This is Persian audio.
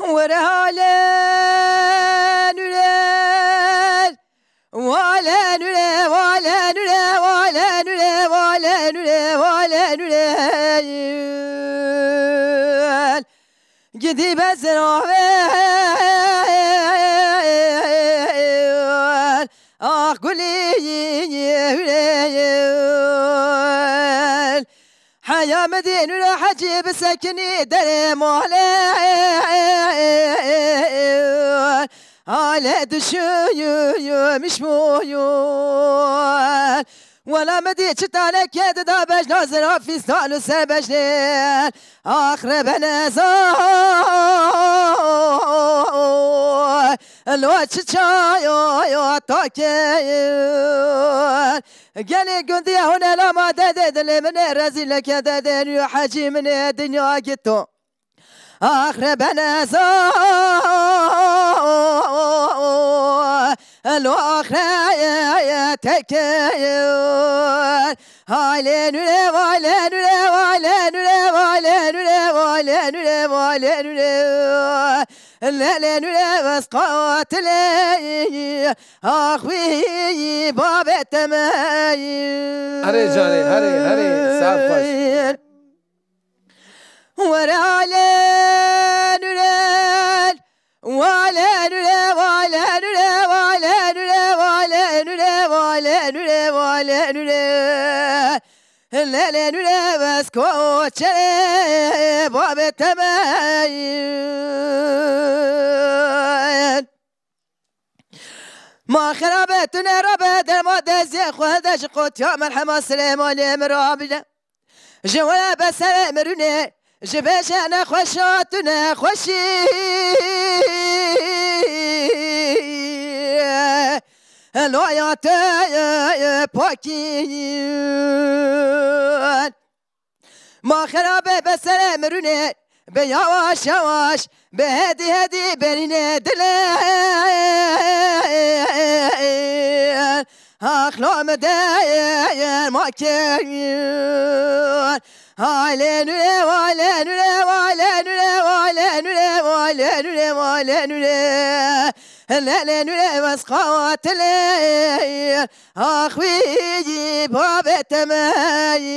ورهالة نولال ولا نولال ولا نولال ولا نولال ولا نولال ولا نولال جدي بزرع قولي حيا مدين ولا حجي بسكني دريم على دشيو مش مويون ولا مدي شتانا كيد دابش نازر في ستانو سبشلين آخر بنزار الوقت شايو تاكيون قالي قندي هنا لما دادد اللي من رزيل كده دنيا حجي من الدنيا قطو آخر بنزار الواخر يا تكيون هالين ولا والين ولا والين ولا والين ولا والين ولا والين ولا الليل ولا بس قاتلي أخوي باب التمايل هري جاني هري سعد خوش ورالين ولين ولين الليل بس كوتشي باب التمايل ما خربتنا ربد المدزي خدش قوت يوم الحما سليماني مرابجة جوالا بسلام مروني جباش انا خوشاتنا خوشي الويات باكين ما خرابه بسلام روني بيواش يواش بهدي هدي بيني دلين اخلو مداير ما كين هالين ولين ولين ولين ولين الليل مسقات الليل أخوي باب التمايل